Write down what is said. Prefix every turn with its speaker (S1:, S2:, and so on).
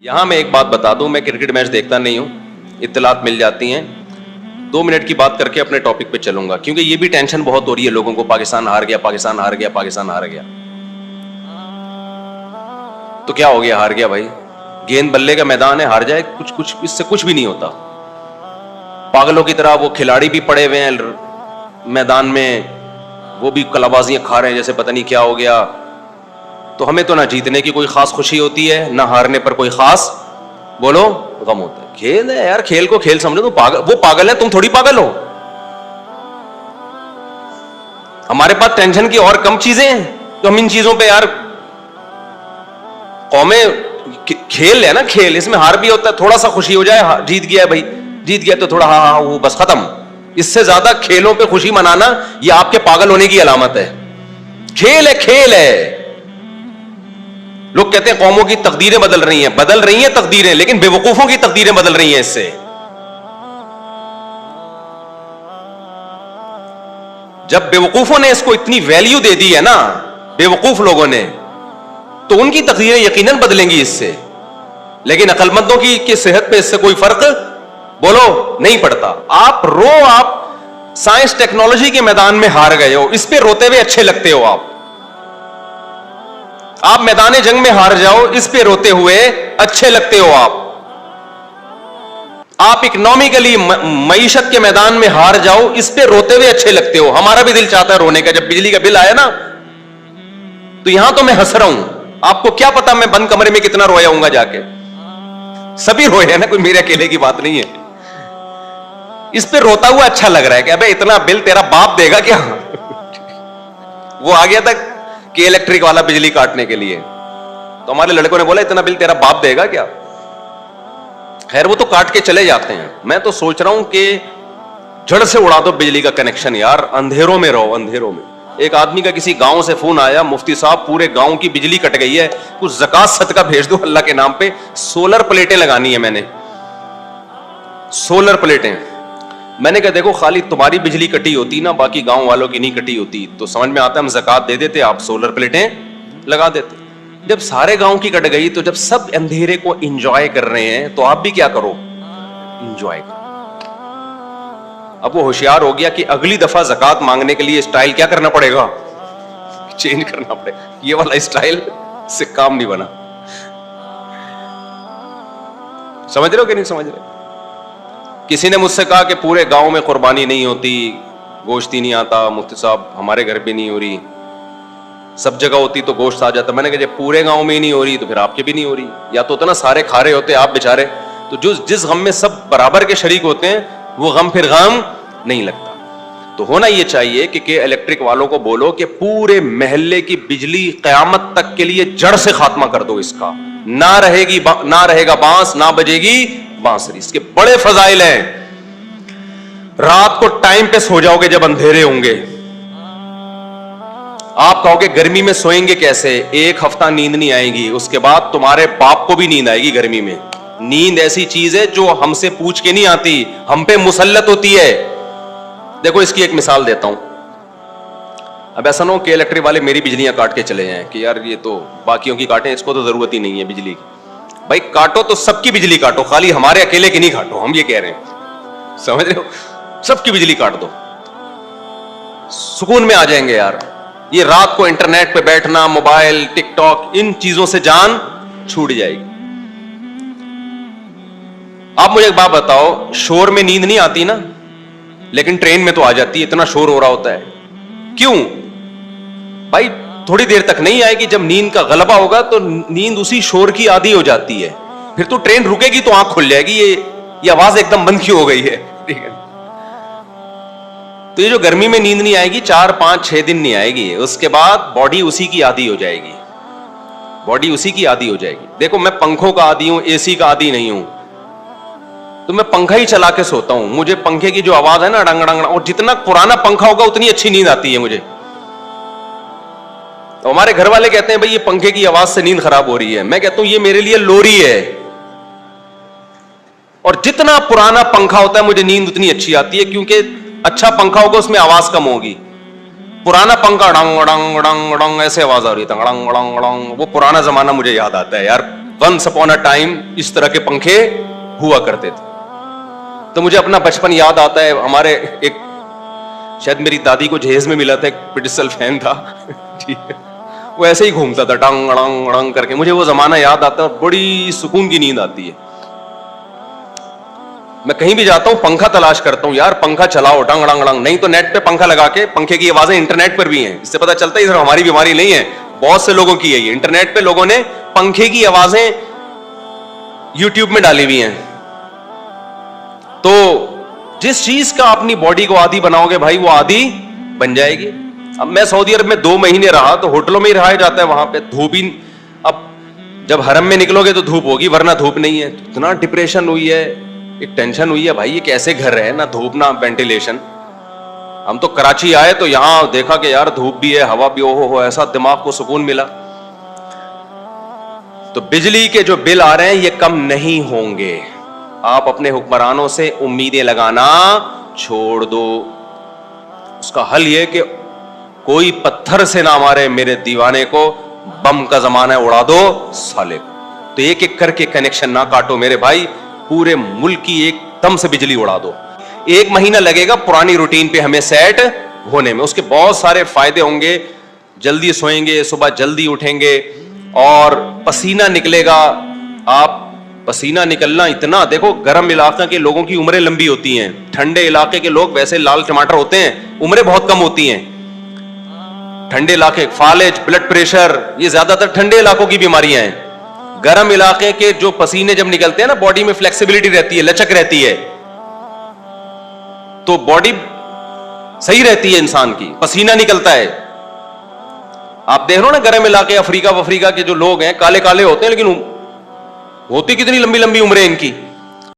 S1: यहां मैं एक बात बता दूं, मैं क्रिकेट मैच देखता नहीं हूं, इत्तलात मिल जाती हैं। 2 मिनट की बात करके अपने टॉपिक पे चलूंगा, क्योंकि ये भी टेंशन बहुत हो रही है लोगों को, पाकिस्तान हार गया, पाकिस्तान हार गया, पाकिस्तान हार गया। तो क्या हो गया, हार गया भाई, गेंद बल्ले का मैदान है, हार जाए, कुछ इससे कुछ भी नहीं होता। पागलों की तरह वो खिलाड़ी भी पड़े हुए हैं मैदान में, वो भी कलाबाजियां खा रहे हैं जैसे पता नहीं क्या हो गया। तो हमें तो ना जीतने की कोई खास खुशी होती है, ना हारने पर कोई खास बोलो गम होता है। खेल है यार, खेल को खेल समझो। तो पागल, वो पागल है, तुम थोड़ी पागल हो। हमारे पास टेंशन की और कम चीजें हैं, तो हम इन चीजों पे यार, कौमें खेल है ना, खेल, इसमें हार भी होता है, थोड़ा सा खुशी हो जाए, जीत गया भाई, जीत गया तो थोड़ा हाँ हाँ वो बस खत्म। इससे ज्यादा खेलों पे खुशी मनाना ये आपके पागल होने की अलामत है। खेल है, खेल है। लोग कहते हैं कौमों की तकदीरें बदल रही हैं तकदीरें, लेकिन बेवकूफों की तकदीरें बदल रही हैं इससे। जब बेवकूफों ने इसको इतनी वैल्यू दे दी है ना, बेवकूफ लोगों ने, तो उनकी तकदीरें यकीनन बदलेंगी इससे। लेकिन अक्लमंदों की सेहत पे इससे कोई फर्क बोलो नहीं पड़ता। आप साइंस टेक्नोलॉजी के मैदान में हार गए हो, इस पे रोते हुए अच्छे लगते हो। आप मैदान जंग में हार जाओ, इस पे रोते हुए अच्छे लगते हो। आप इकोनॉमिकली मईशत के मैदान में हार जाओ, इस पे रोते हुए अच्छे लगते हो। हमारा भी दिल चाहता है रोने का। जब बिजली का बिल आया ना, तो यहां तो मैं हंस रहा हूं, आपको क्या पता मैं बंद कमरे में कितना रोया हूंगा जाके। सभी रोए हैं ना, कोई मेरे अकेले की बात नहीं है। इस पे रोता हुआ अच्छा लग रहा है कि अबे इतना बिल तेरा बाप देगा क्या। वो आ गया था कि इलेक्ट्रिक वाला बिजली काटने के लिए, तो हमारे लड़कों ने बोला इतना बिल तेरा बाप देगा क्या। खैर वो तो काट के चले जाते हैं। मैं तो सोच रहा हूं कि जड़ से उड़ा दो बिजली का कनेक्शन यार, अंधेरों में रहो, अंधेरों में। एक आदमी का किसी गांव से फोन आया, मुफ्ती साहब पूरे गांव की बिजली कट गई है, कुछ ज़कात सदका भेज दो अल्लाह के नाम पे। सोलर प्लेटें लगानी है मैंने, सोलर प्लेटें। मैंने कहा देखो खाली तुम्हारी बिजली कटी होती ना, बाकी गांव वालों की नहीं कटी होती, तो समझ में आता हम ज़कात दे देते, आप सोलर प्लेटें लगा देते। जब सारे गांव की कट गई, तो जब सब अंधेरे को एंजॉय कर रहे हैं, तो आप भी क्या करो, एंजॉय करो। अब वो होशियार हो गया कि अगली दफा ज़कात मांगने के लिए स्टाइल क्या करना पड़ेगा, चेंज करना पड़ेगा। ये वाला स्टाइल से काम नहीं बना। समझ रहे हो कि नहीं समझ रहे। किसी ने मुझसे कहा कि पूरे गांव में कुर्बानी नहीं होती, गोश्त ही नहीं आता। मुफ्ती साहब हमारे घर भी नहीं हो रही, सब जगह होती तो गोश्त आ जाता। मैंने कहा जब पूरे गांव में ही नहीं हो रही तो फिर आपके भी नहीं हो रही। या तो ना सारे खा रहे होते आप बेचारे, तो जिस गम में सब बराबर के शरीक होते हैं, वो गम फिर गम नहीं लगता। तो होना ये चाहिए कि इलेक्ट्रिक वालों को बोलो कि पूरे महल्ले की बिजली क़यामत तक के लिए जड़ से खात्मा कर दो इसका। ना रहेगा बांस, ना बजेगी बांसुरी। इसके बड़े फजाइल हैं। रात को टाइम पे सो जाओगे जब अंधेरे होंगे। आप कहोगे गर्मी में सोएंगे कैसे, 1 हफ्ता नींद नहीं आएगी, उसके बाद तुम्हारे बाप को भी नींद आएगी गर्मी में। नींद ऐसी चीज है जो हमसे पूछ के नहीं आती, हम पे मुसल्लत होती है। देखो इसकी एक मिसाल देता हूं। अब ऐसा ना हो कि इलेक्ट्रिक वाले मेरी बिजलियां काट के चले जाएं कि यार ये तो बाकियों की काटें, इसको तो जरूरत ही नहीं है बिजली की। भाई काटो तो सबकी बिजली काटो, खाली हमारे अकेले की नहीं काटो। हम ये कह रहे हैं, समझ रहे हो, सबकी बिजली काट दो, सुकून में आ जाएंगे यार। ये रात को इंटरनेट पे बैठना, मोबाइल, टिकटॉक, इन चीजों से जान छूट जाएगी। आप मुझे एक बात बताओ, शोर में नींद नहीं आती ना, लेकिन ट्रेन में तो आ जाती है, इतना शोर हो रहा होता है। क्यों भाई, थोड़ी देर तक नहीं आएगी, जब नींद का गलबा होगा तो नींद उसी शोर की आदी हो जाती है, फिर तो ट्रेन रुकेगी तो आंख खुल जाएगी, ये आवाज एकदम बंद क्यों हो गई है। ठीक है, तो ये जो गर्मी में नींद नहीं आएगी, 4, 5, 6 दिन नहीं आएगी, उसके बाद बॉडी उसी की आदी हो जाएगी, बॉडी उसी की आदी हो जाएगी। देखो मैं पंखों का आदी हूं, एसी का आदी नहीं हूं, तो मैं पंखा ही चला के सोता हूं। मुझे पंखे की जो आवाज है ना, डंग डंग, और जितना पुराना पंखा होगा उतनी अच्छी नींद आती है मुझे। तो हमारे घर वाले कहते हैं भाई ये पंखे की आवाज से नींद खराब हो रही है। मैं कहता हूं ये मेरे लिए लोरी है, और जितना पुराना पंखा होता है मुझे नींद उतनी अच्छी आती है, क्योंकि अच्छा पंखा होगा उसमें आवाज कम होगी। पुराना पंखा डंग डंग डंग डंग ऐसे आवाज आ रही है, डंग डंग डंग, वो पुराना जमाना मुझे याद आता है यार। वंस अपॉन अ टाइम इस तरह के पंखे हुआ करते थे। तो मुझे अपना बचपन याद आता है। हमारे एक, शायद मेरी दादी को जहेज में मिला था, एक पिटिसल फैन था ठीक है, वो ऐसे ही घूमता था टंग अड़ंग अड़ंग करके। मुझे वो जमाना याद आता है और बड़ी सुकून की नींद आती है। मैं कहीं भी जाता हूं पंखा तलाश करता हूं, यार पंखा चलाओ टंग अड़ंग अड़ंग, नहीं तो नेट पे पंखा लगा के, पंखे की आवाजें इंटरनेट पर भी हैं, इससे पता चलता है सिर्फ हमारी बीमारी नहीं है, बहुत से लोगों की है ये। इंटरनेट पे लोगों ने पंखे की आवाजें यूट्यूब में डाली हुई हैं। तो जिस चीज का अपनी बॉडी को आदी बनाओगे भाई, वो आदी बन जाएगी। अब मैं सऊदी अरब में 2 महीने रहा तो होटलों में ही रहा जाता है, वहां पे धूप ही, अब जब हरम में निकलोगे तो धूप होगी, वरना धूप नहीं है। तो इतना डिप्रेशन हुई है, एक टेंशन हुई है भाई, ये कैसे घर है, ना धूप ना वेंटिलेशन। हम तो कराची आए तो यहां देखा कि यार धूप भी है, हवा भी, ओहो हो, ऐसा दिमाग को सुकून मिला। तो बिजली के जो बिल आ रहे हैं ये कम नहीं होंगे। आप अपने हुक्मरानों से उम्मीदें लगाना छोड़ दो। उसका हल यह कि कोई पत्थर से ना मारे मेरे दीवाने को, बम का जमाना है उड़ा दो साले को। तो एक एक करके कनेक्शन ना काटो मेरे भाई, पूरे मुल्क की एकदम से बिजली उड़ा दो। 1 महीना लगेगा पुरानी रूटीन पे हमें सेट होने में। उसके बहुत सारे फायदे होंगे। जल्दी सोएंगे, सुबह जल्दी उठेंगे और पसीना निकलेगा। आप पसीना निकलना इतना, देखो गर्म इलाके के लोगों की उम्रें लंबी होती हैं, ठंडे इलाके के लोग वैसे लाल टमाटर होते हैं, उम्रें बहुत कम होती हैं। ठंडे इलाके फालेज, ब्लड प्रेशर, ये ज्यादातर ठंडे इलाकों की बीमारियां हैं। गर्म इलाके के जो पसीने जब निकलते हैं ना, बॉडी में फ्लेक्सिबिलिटी रहती है, लचक रहती है, तो बॉडी सही रहती है इंसान की, पसीना निकलता है। आप देख रहे हो ना गर्म इलाके अफ्रीका के जो लोग हैं, काले काले होते हैं लेकिन होती कितनी लंबी लंबी उम्रें इनकी।